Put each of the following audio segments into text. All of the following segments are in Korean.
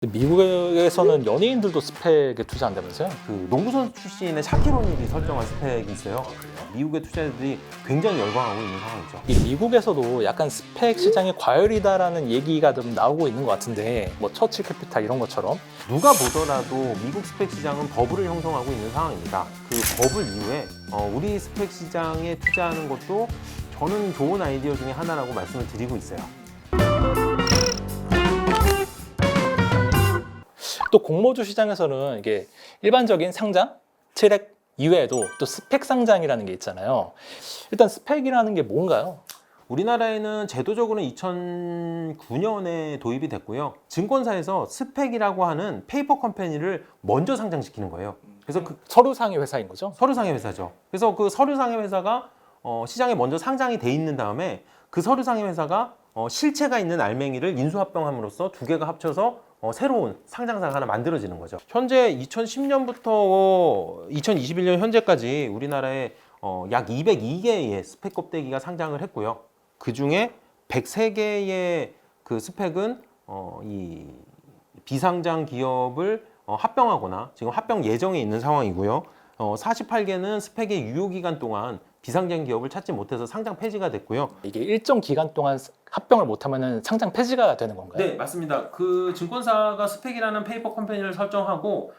미국에서는 연예인들도 스펙에 투자한다면서요? 그 농구선수 출신의 샤킬 오닐이 설정한 스펙이 있어요. 미국의 투자자들이 굉장히 열광하고 있는 상황이죠. 이 미국에서도 약간 스펙 시장이 과열이다라는 얘기가 좀 나오고 있는 것 같은데, 뭐 처칠 캐피탈 이런 것처럼. 누가 보더라도 미국 스펙 시장은 버블을 형성하고 있는 상황입니다. 그 버블 이후에 우리 스펙 시장에 투자하는 것도 저는 좋은 아이디어 중에 하나라고 말씀을 드리고 있어요. 또 공모주 시장에서는 이게 일반적인 상장, 트랙 이외에도 또 스펙 상장이라는 게 있잖아요. 일단 스펙이라는 게 뭔가요? 우리나라에는 제도적으로는 2009년에 도입이 됐고요. 증권사에서 스펙이라고 하는 페이퍼 컴퍼니를 먼저 상장시키는 거예요. 그래서 그 서류상의 회사인 거죠? 서류상의 회사죠. 그래서 그 서류상의 회사가 시장에 먼저 상장이 돼 있는 다음에 그 서류상의 회사가 실체가 있는 알맹이를 인수합병함으로써 두 개가 합쳐서 새로운 상장사가 하나 만들어지는 거죠. 현재 2010년부터 2021년 현재까지 우리나라에 약 202개의 스펙 껍데기가 상장을 했고요. 그 중에 103개의 그 스펙은 이 비상장 기업을 합병하거나 지금 합병 예정에 있는 상황이고요. 48개는 스펙의 유효기간 동안 비상장 기업을 찾지 못해서 상장 폐지가 됐고요. 이게 일정 기간 동안 합병을 못하면 상장 폐지가 되는 건가요? 네, 맞습니다. 그 증권사가 스펙이라는 페이퍼 컴퍼니를 설정하고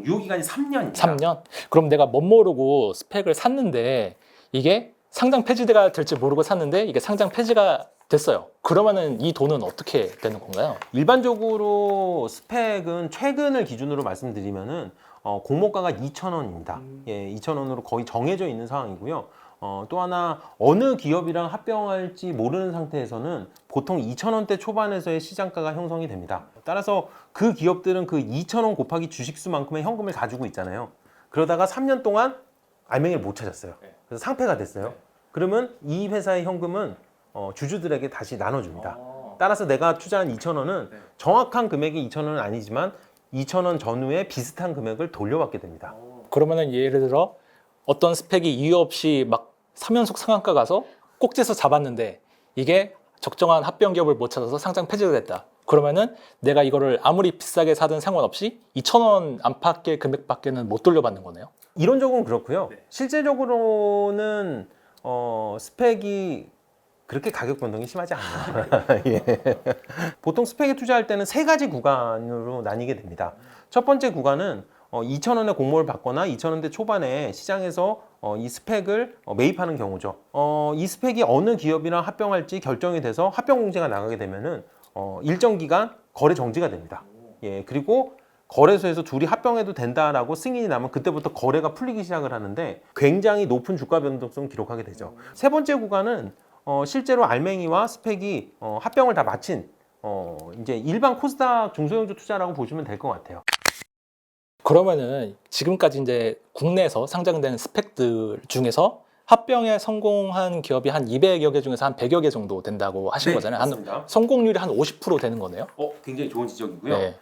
유효기간이 3년입니다. 3년? 그럼 내가 멋 모르고 스펙을 샀는데 이게 상장 폐지가 될지 모르고 샀는데 이게 상장 폐지가 됐어요. 그러면은 이 돈은 어떻게 되는 건가요? 일반적으로 스펙은 최근을 기준으로 말씀드리면은 공모가가 2,000원입니다. 예, 2,000원으로 거의 정해져 있는 상황이고요. 또 하나 어느 기업이랑 합병할지 모르는 상태에서는 보통 2,000원대 초반에서의 시장가가 형성이 됩니다. 따라서 그 기업들은 그 2,000원 곱하기 주식수만큼의 현금을 가지고 있잖아요. 그러다가 3년 동안 알맹이를 못 찾았어요. 그래서 상폐가 됐어요. 그러면 이 회사의 현금은 주주들에게 다시 나눠줍니다. 따라서 내가 투자한 2,000원은 정확한 금액이 2,000원은 아니지만 2,000원 전후에 비슷한 금액을 돌려받게 됩니다. 그러면은 예를 들어 어떤 스펙이 이유 없이 막 3연속 상한가 가서 꼭지에서 잡았는데 이게 적정한 합병 기업을 못 찾아서 상장 폐지가 됐다. 그러면은 내가 이거를 아무리 비싸게 사든 상관없이 2,000원 안팎의 금액밖에는 못 돌려받는 거네요. 이론적으로는 그렇고요. 실제적으로는 스펙이 그렇게 가격 변동이 심하지 않아요. 예. 보통 스펙에 투자할 때는 세 가지 구간으로 나뉘게 됩니다. 첫 번째 구간은 2,000원의 공모를 받거나 2,000원대 초반에 시장에서 이 스펙을 매입하는 경우죠. 이 스펙이 어느 기업이랑 합병할지 결정이 돼서 합병 공지가 나가게 되면은 일정 기간 거래 정지가 됩니다. 예, 그리고 거래소에서 둘이 합병해도 된다라고 승인이 나면 그때부터 거래가 풀리기 시작을 하는데 굉장히 높은 주가 변동성을 기록하게 되죠. 세 번째 구간은 실제로 알맹이와 스펙이 합병을 다 마친 이제 일반 코스닥 중소형주 투자라고 보시면 될 것 같아요. 그러면은 지금까지 이제 국내에서 상장된 스펙들 중에서 합병에 성공한 기업이 한 200여 개 중에서 한 100여 개 정도 된다고 하신 거잖아요. 맞습니다. 성공률이 한 50% 되는 거네요. 굉장히 좋은 지적이고요. 네.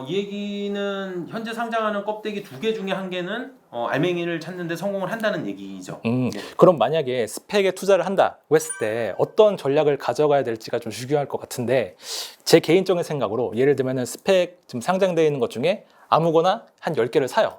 이 얘기는 현재 상장하는 껍데기 2개 중에 1개는 알맹이를 찾는데 성공을 한다는 얘기죠. 네. 그럼 만약에 스펙에 투자를 한다고 했을 때 어떤 전략을 가져가야 될지가 좀 중요할 것 같은데 제 개인적인 생각으로 예를 들면 스펙 지금 상장되어 있는 것 중에 아무거나 한 10개를 사요.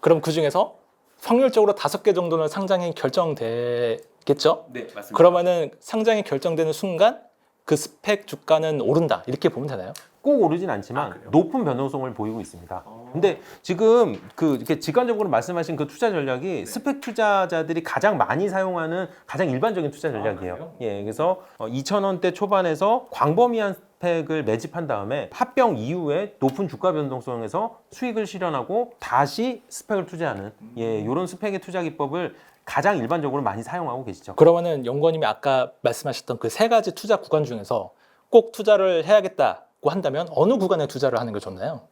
그럼 그 중에서 확률적으로 5개 정도는 상장이 결정되겠죠? 네, 맞습니다. 그러면은 상장이 결정되는 순간 그 스펙 주가는 오른다 이렇게 보면 되나요? 꼭 오르진 않지만 높은 변동성을 보이고 있습니다. 근데 지금 이렇게 직관적으로 말씀하신 그 투자 전략이 스펙 투자자들이 가장 많이 사용하는 가장 일반적인 투자 전략이에요. 예, 그래서 2,000원대 초반에서 광범위한 스펙을 매집한 다음에 합병 이후에 높은 주가 변동성에서 수익을 실현하고 다시 스펙을 투자하는 이런 스펙의 투자 기법을 가장 일반적으로 많이 사용하고 계시죠. 그러면은 연구원님이 아까 말씀하셨던 그 세 가지 투자 구간 중에서 꼭 투자를 해야겠다고 한다면 어느 구간에 투자를 하는 게 좋나요?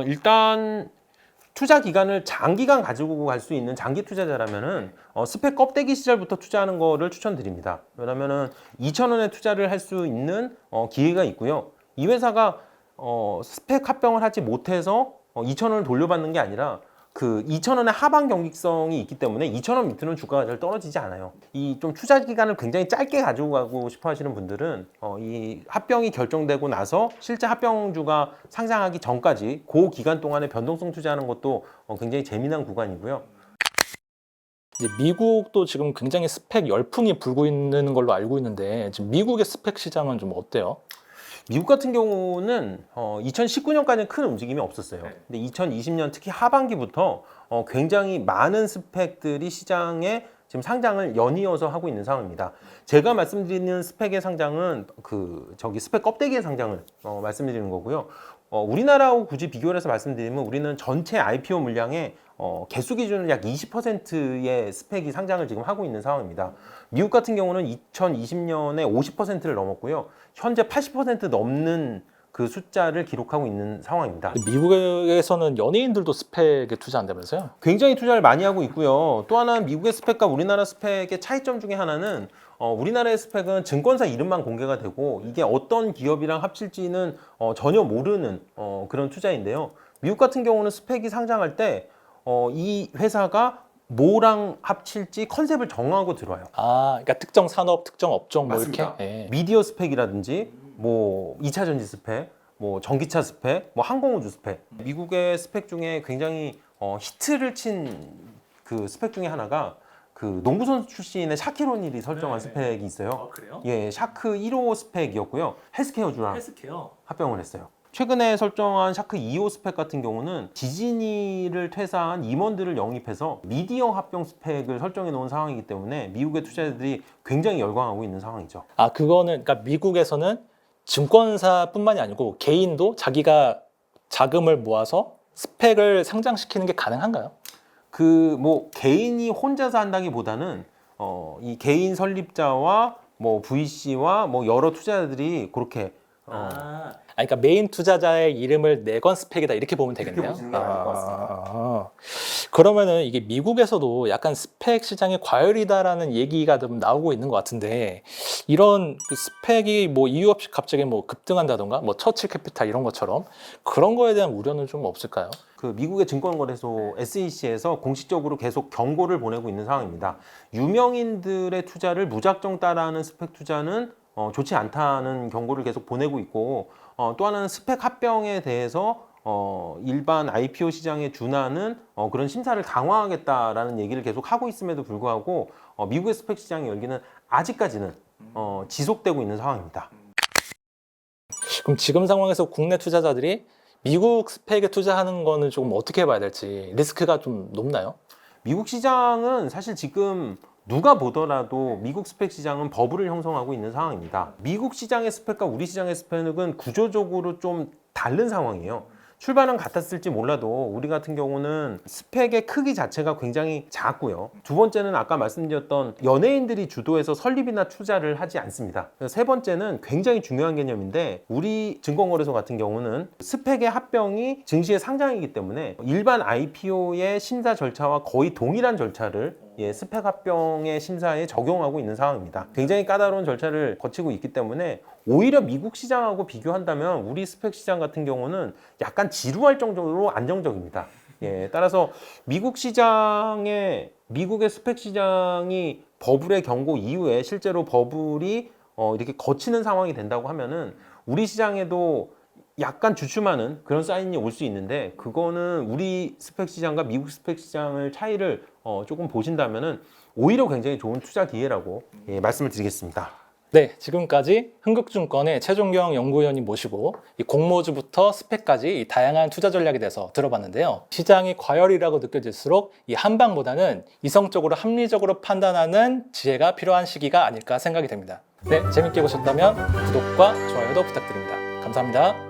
일단 투자 기간을 장기간 가지고 갈 수 있는 장기 투자자라면은 스펙 껍데기 시절부터 투자하는 거를 추천드립니다. 왜냐면은 2,000원에 투자를 할 수 있는 기회가 있고요. 이 회사가 스펙 합병을 하지 못해서 2,000원을 돌려받는 게 아니라 그 2,000원의 하방 경직성이 있기 때문에 2,000원 밑으로는 주가가 잘 떨어지지 않아요. 이 좀 투자 기간을 굉장히 짧게 가지고 가고 싶어 하시는 분들은 이 합병이 결정되고 나서 실제 합병주가 상장하기 전까지 그 기간 동안에 변동성 투자하는 것도 굉장히 재미난 구간이고요. 이제 미국도 지금 굉장히 스펙 열풍이 불고 있는 걸로 알고 있는데 지금 미국의 스펙 시장은 좀 어때요? 미국 같은 경우는 2019년까지는 큰 움직임이 없었어요. 근데 2020년 특히 하반기부터 굉장히 많은 스펙들이 시장에 지금 상장을 연이어서 하고 있는 상황입니다. 제가 말씀드리는 스펙의 상장은 스펙 껍데기의 상장을 말씀드리는 거고요. 우리나라하고 굳이 비교를 해서 말씀드리면 우리는 전체 IPO 물량의 개수 기준으로 약 20%의 스펙이 상장을 지금 하고 있는 상황입니다. 미국 같은 경우는 2020년에 50%를 넘었고요. 현재 80% 넘는 그 숫자를 기록하고 있는 상황입니다. 미국에서는 연예인들도 스펙에 투자한다면서요? 굉장히 투자를 많이 하고 있고요. 또 하나는 미국의 스펙과 우리나라 스펙의 차이점 중에 하나는 우리나라의 스펙은 증권사 이름만 공개가 되고 이게 어떤 기업이랑 합칠지는 전혀 모르는 그런 투자인데요. 미국 같은 경우는 스펙이 상장할 때 이 회사가 뭐랑 합칠지 컨셉을 정하고 들어와요. 그러니까 특정 산업, 특정 업종 뭐 맞습니다. 이렇게? 예. 미디어 스펙이라든지 뭐 2차 전지 스펙, 뭐 전기차 스펙, 뭐 항공우주 스펙. 미국의 스펙 중에 굉장히 히트를 친 그 스펙 중에 하나가 그 농구 선수 출신의 샤킬 오닐이 설정한 스펙이 있어요. 그래요? 예, 샤크 1호 스펙이었고요. 헬스케어주랑 헬스케어. 합병을 했어요. 최근에 설정한 샤크 2호 스펙 같은 경우는 디즈니를 퇴사한 임원들을 영입해서 미디어 합병 스펙을 설정해 놓은 상황이기 때문에 미국의 투자자들이 굉장히 열광하고 있는 상황이죠. 그거는 그러니까 미국에서는 증권사뿐만이 아니고 개인도 자기가 자금을 모아서 스펙을 상장시키는 게 가능한가요? 뭐 개인이 혼자서 한다기보다는 이 개인 설립자와 뭐 VC와 뭐 여러 투자자들이 그렇게 그러니까 메인 투자자의 이름을 내건 스펙이다 이렇게 보면 되겠네요. 보시는 게 맞을 것 같습니다. 그러면은 이게 미국에서도 약간 스펙 시장이 과열이다라는 얘기가 좀 나오고 있는 것 같은데 이런 그 스펙이 뭐 이유 없이 갑자기 뭐 급등한다던가 뭐 처칠 캐피탈 이런 것처럼 그런 거에 대한 우려는 좀 없을까요? 그 미국의 증권거래소 SEC에서 공식적으로 계속 경고를 보내고 있는 상황입니다. 유명인들의 투자를 무작정 따라하는 스펙 투자는 좋지 않다는 경고를 계속 보내고 있고 또 하나는 스펙 합병에 대해서 일반 IPO 시장에 준하는 그런 심사를 강화하겠다라는 얘기를 계속 하고 있음에도 불구하고 미국의 스펙 시장의 열기는 아직까지는 지속되고 있는 상황입니다. 그럼 지금 상황에서 국내 투자자들이 미국 스펙에 투자하는 거는 조금 어떻게 봐야 될지 리스크가 좀 높나요? 미국 시장은 사실 지금 누가 보더라도 미국 스펙 시장은 버블을 형성하고 있는 상황입니다. 미국 시장의 스펙과 우리 시장의 스펙은 구조적으로 좀 다른 상황이에요. 출발은 같았을지 몰라도 우리 같은 경우는 스펙의 크기 자체가 굉장히 작고요. 두 번째는 아까 말씀드렸던 연예인들이 주도해서 설립이나 투자를 하지 않습니다. 세 번째는 굉장히 중요한 개념인데 우리 증권거래소 같은 경우는 스펙의 합병이 증시의 상장이기 때문에 일반 IPO의 심사 절차와 거의 동일한 절차를 스펙 합병의 심사에 적용하고 있는 상황입니다. 굉장히 까다로운 절차를 거치고 있기 때문에 오히려 미국 시장하고 비교한다면 우리 스펙 시장 같은 경우는 약간 지루할 정도로 안정적입니다. 따라서 미국의 스펙 시장이 버블의 경고 이후에 실제로 버블이 이렇게 거치는 상황이 된다고 하면은 우리 시장에도 약간 주춤하는 그런 사인이 올 수 있는데 그거는 우리 스펙 시장과 미국 스펙 시장을 차이를 조금 보신다면은 오히려 굉장히 좋은 투자 기회라고 말씀을 드리겠습니다. 네, 지금까지 흥국증권의 최종경 연구위원님 모시고 이 공모주부터 스펙까지 이 다양한 투자 전략에 대해서 들어봤는데요. 시장이 과열이라고 느껴질수록 이 한방보다는 이성적으로 합리적으로 판단하는 지혜가 필요한 시기가 아닐까 생각이 됩니다. 네, 재밌게 보셨다면 구독과 좋아요도 부탁드립니다. 감사합니다.